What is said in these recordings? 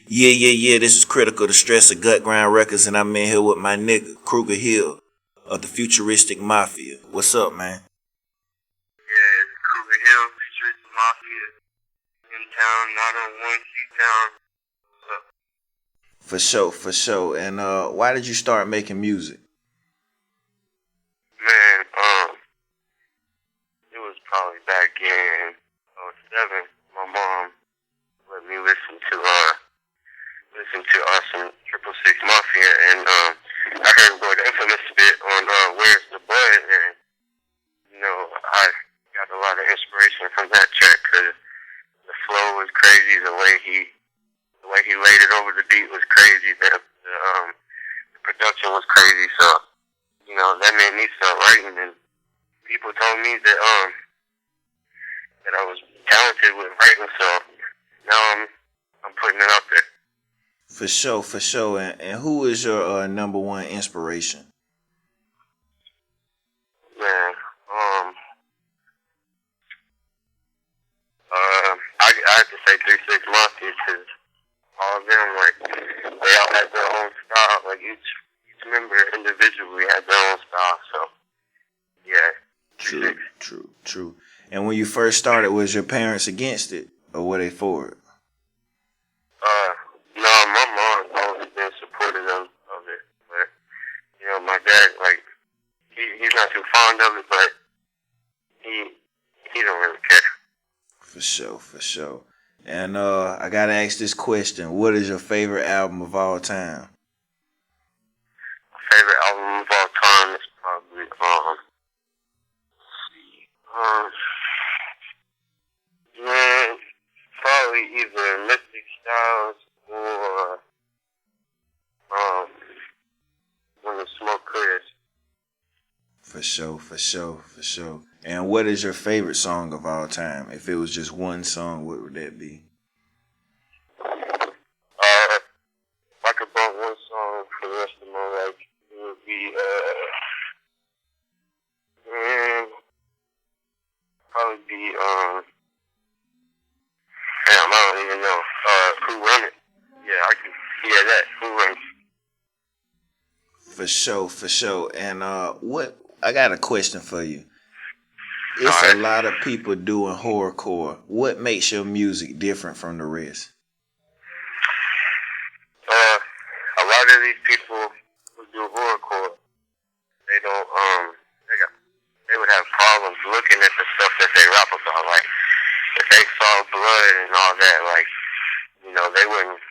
Yeah. This is Critical, Distrezz of Gut Grind Records, and I'm in here with my nigga, KrugerHill of the Futuristik Mafia. What's up, man? Yeah, it's KrugerHill, Futuristik Mafia. In town, not on one C-Town. What's up? For sure. And why did you start making music? Man, it was probably back in '07. My mom let me listen to some Futuristik Mafia, and I heard the infamous spit on Where's the Bud, and I got a lot of inspiration from that track because the flow was crazy, the way he laid it over the beat was crazy, the production was crazy, so that made me start writing, and people told me that I was talented with writing, so now I'm putting it out there. For sure. And who is your number one inspiration? Man, I have to say 3-6 Mafia, because all of them, they all had their own style. Each member individually had their own style. So, yeah. True. And when you first started, was your parents against it, or were they for it? No, my mom's always been supportive of it. But, my dad, he's not too fond of it, but he don't really care. For sure. And I gotta ask this question: what is your favorite album of all time? My favorite album of all time is probably probably either Mystic Styles or When the Smoke Clears. For sure. And what is your favorite song of all time? If it was just one song, what would that be? If I could bump one song for the rest of my life, it would be probably be damn, I don't even know. Who Run It? Yeah, I can. Yeah, that. Who Run It? For sure. And what? I got a question for you. It's a lot of people doing horrorcore. What makes your music different from the rest? A lot of these people who do horrorcore, they don't. They would have problems looking at the stuff that they rap about. If they saw blood and all that, they wouldn't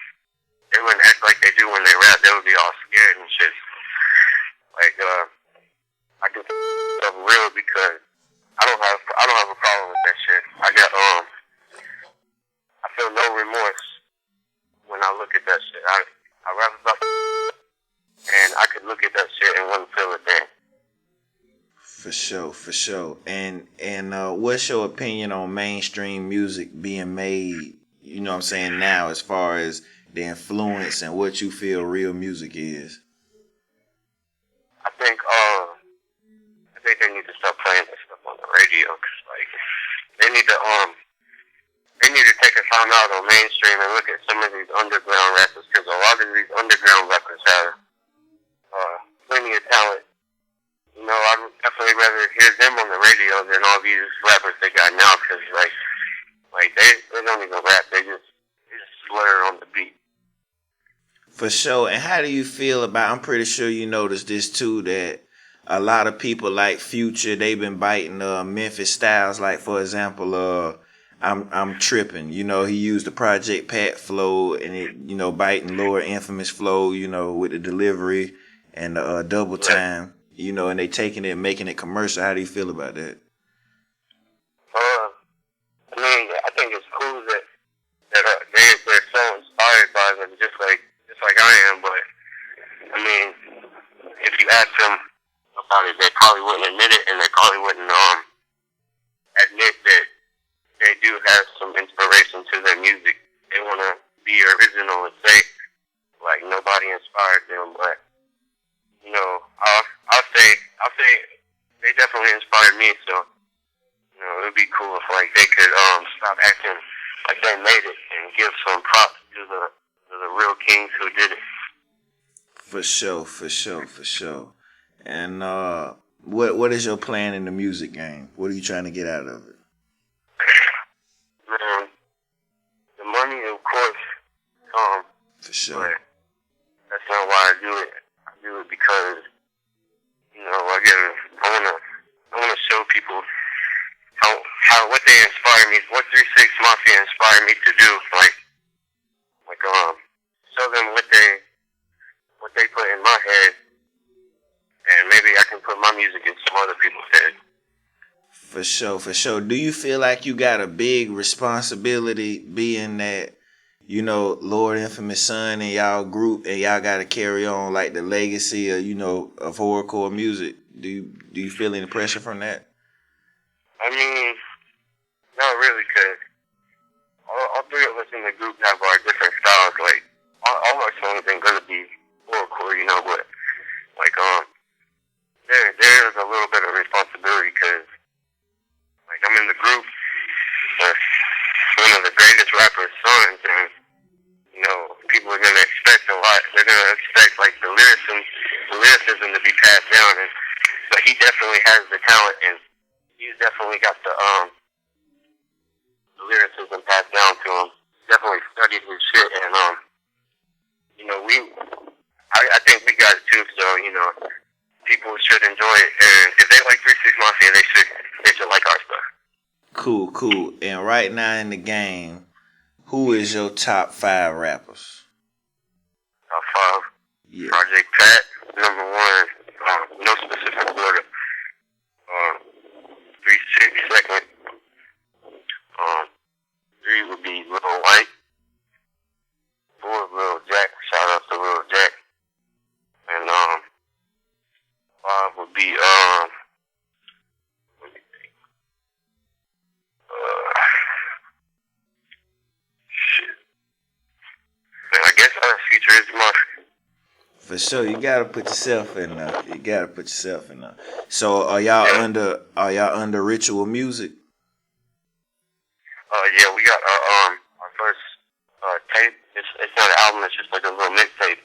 act like they do when they rap. They would be all scared and shit. I do stuff real because I don't have a problem with that shit. I feel no remorse when I look at that shit. I rap about and I could look at that shit and wouldn't feel a thing. For sure. And what's your opinion on mainstream music being made, now, as far as the influence and what you feel real music is? I think they need to stop playing this stuff on the radio, because they need to take a time out on mainstream and look at some of these underground rappers, because a lot of these underground rappers have plenty of talent. I'd definitely rather hear them on the radio than all these rappers they got now, because they don't even rap, they just slur on the beat. For sure. And how do you feel about, I'm pretty sure you noticed this too, that a lot of people like Future, they've been biting Memphis styles. Like, for example, I'm tripping. He used the Project Pat flow and it, biting Lower Infamous flow, with the delivery and the double time, and they taking it and making it commercial. How do you feel about that? I think it's cool that they're so inspired by them, just like I am. But if you ask them about it, they probably wouldn't admit it, and they probably wouldn't admit that they do have some inspiration to their music. They want to be original and say nobody inspired them, but I'll say they definitely inspired me. So it would be cool if they could stop acting like they made it and give some props to the kings who did it. For sure. And what is your plan in the music game? What are you trying to get out of it? Man, the money, of course, For sure. but that's not why I do it. I do it because, I wanna show people how what they inspire me, what 3-6 Mafia inspired me to do. Like show them what they put in my head, and maybe I can put my music in some other people's head. For sure. Do you feel like you got a big responsibility being that, Lord Infamous Son and y'all group, and y'all got to carry on like the legacy of, of horrorcore music? Do you feel any pressure from that? I mean, not really, because all three of us in the group have our different styles. Like, all our songs ain't gonna be horrorcore, but like, there's a little bit of responsibility, because like I'm in the group with one of the greatest rappers' sons, and people are gonna expect a lot. They're gonna expect like the lyricism to be passed down, and but he definitely has the talent, and he's definitely got the lyricism passed down to him. Definitely studied his shit, and I think we got it too. So people should enjoy it, and if they like 3-6 Mafia, they should like our stuff. Cool. And right now in the game, who is your top 5 rappers? Top 5. Yeah. Project Pat, number 1. No specific order. 3-6 second. 3 would be Lil White. 4 Lil Jack. Shout out to Lil Jack. And 5 would be let me think. Shit. Man, I guess Futuristik Mafia. For sure, you gotta put yourself in there. So are y'all under Ritual Music? Yeah, we got our first tape. It's not an album. It's just like a little mixtape.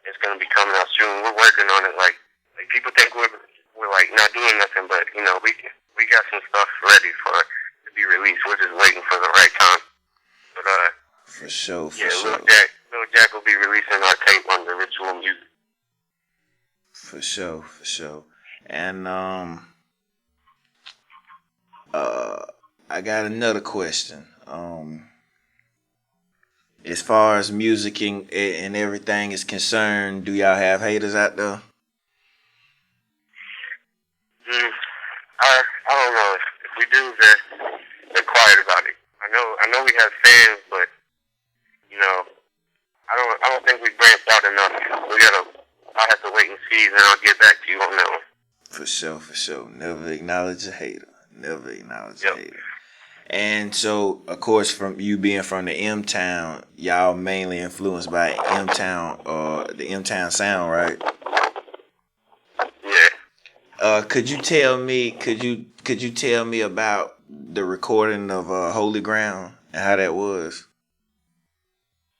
It's gonna be coming out soon. We're working on it. Like people think we're like not doing nothing, but we got some stuff ready to be released. We're just waiting for the right time. But for sure. Lil Jack will be releasing our tape on the Ritual Music. For sure. And I got another question. As far as music and everything is concerned, do y'all have haters out there? I don't know. If we do, they're quiet about it. I know we have fans, but I don't think we branched out enough. I'll have to wait and see, then I'll get back to you on that one. For sure. Never acknowledge a hater. Yep. And so, of course, from you being from the M-Town, y'all mainly influenced by M-Town, the M-Town sound, right? Yeah. Could you tell me about the recording of Holy Ground and how that was?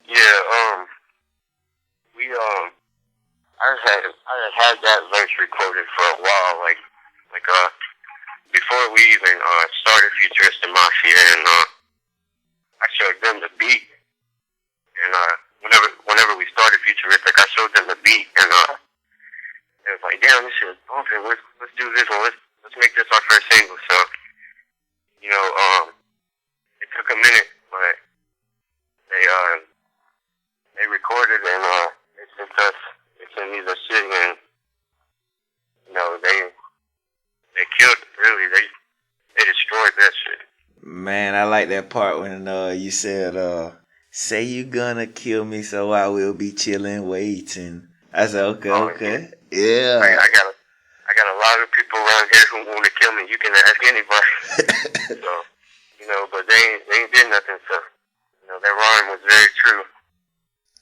Yeah. I had that verse recorded for a while, like before we even started Futuristik Mafia, and I showed them the beat, and whenever we started Futuristik, I showed them the beat, and it was like, damn, this shit is bumping. Let's do this one. Let's make this our first single. So, it took a minute, but they recorded, and they sent us. They sent me the shit, and they killed it. Really, they destroyed that shit. Man, I like that part when you said, "Say you gonna kill me, so I will be chilling, waiting." I said, okay. Yeah. I got a lot of people around here who want to kill me. You can ask anybody. So, but they ain't did nothing. So, that rhyme was very true.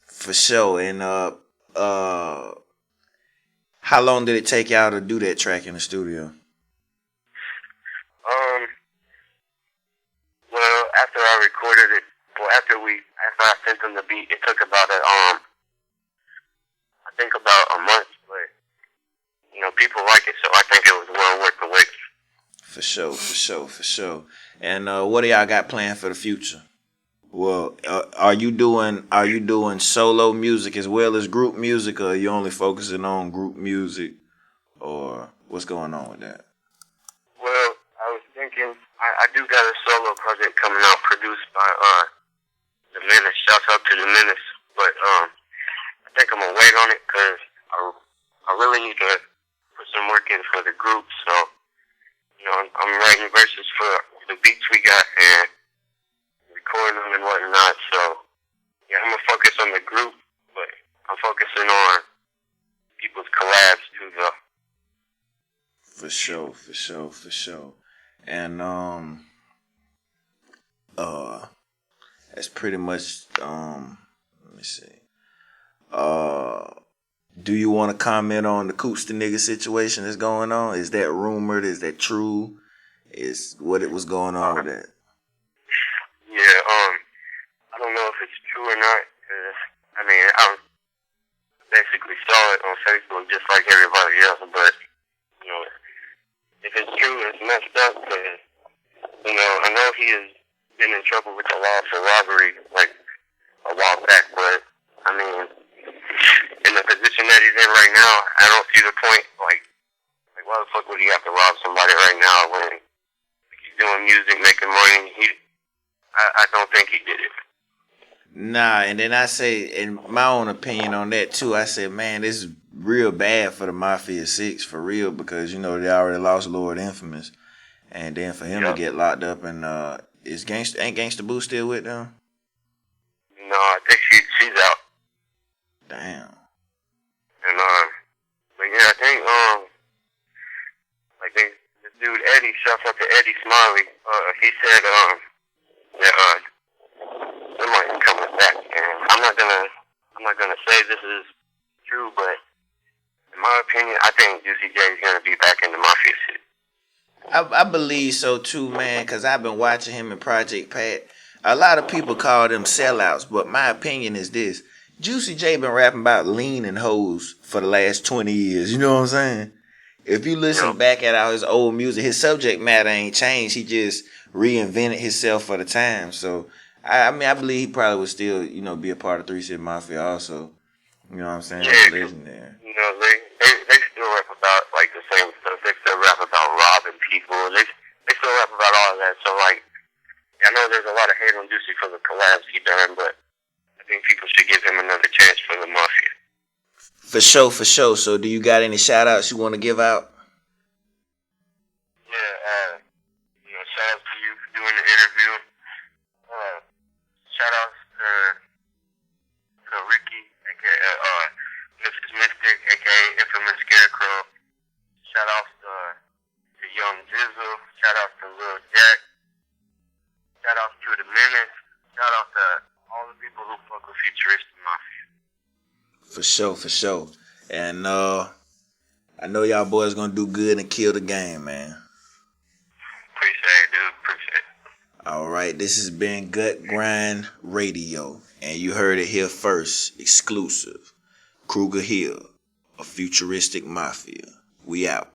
For sure. And how long did it take y'all to do that track in the studio? Well, after I recorded it, after I sent them the beat, it took about I think about a month, but people like it, so I think it was well worth the wait. For sure. And what do y'all got planned for the future? Well, are you doing solo music as well as group music, or are you only focusing on group music, or what's going on with that? Well, I was thinking I do got a solo project coming out produced by the Menace. Shouts out to the Menace, but I think I'm gonna wait on it because I really need to put some work in for the group. So I'm writing verses for the beats we got and recording them and whatnot. So yeah, I'm gonna focus on the group, but I'm focusing on people's collabs too, though. For sure. And that's pretty much let me see. Do you want to comment on the Coots the nigga situation that's going on? Is that rumored? Is that true? Is what it was going on with that? Yeah, I don't know if it's true or not. I basically saw it on Facebook just like everybody else, but if it's true, it's messed up because I know he has been in trouble with the law for robbery like a while back, but in the position that he's in right now, I don't see the point. Like why the fuck would he have to rob somebody right now when he's doing music, making money? I don't think he did it. Nah, and then I say, in my own opinion on that too, I said, man, this is real bad for the Mafia 6, for real, because, they already lost Lord Infamous. And then for him to get locked up and, ain't Gangsta Boo still with them? No, I think she's out. Damn. And, but yeah, I think, this dude Eddie, shouts out to Eddie Smiley, he said, that, somebody's coming back, and I'm not gonna say this is true, but in my opinion, I think Juicy J is gonna be back in the Mafia shit. I believe so too, man, because I've been watching him in Project Pat. A lot of people call them sellouts, but my opinion is this. Juicy J been rapping about lean and hoes for the last 20 years, you know what I'm saying? If you listen back at all his old music, his subject matter ain't changed. He just reinvented himself for the time. So, I believe he probably would still, be a part of 3 City Mafia also. You know what I'm saying? Yeah, legendary. They still rap about, like, the same stuff. They still rap about robbing people. They still rap about all of that. So, I know there's a lot of hate on Juicy for the collabs he done, but I think people should give him another chance for the Mafia. For sure. So, do you got any shout-outs you want to give out? Yeah, shout out to you for doing the interview. Shout outs to Ricky, aka Mrs. Mystic, aka Infamous Scarecrow. Shout outs to Young Jizzle. Shout outs to Lil Jack. Shout outs to the Menace. Shout out to all the people who fuck with Futuristik Mafia. For sure. And I know y'all boys gonna do good and kill the game, man. Appreciate it, dude. Appreciate it. All right, this has been Gut Grind Radio, and you heard it here first, exclusive. KrugerHill, a Futuristik Mafia. We out.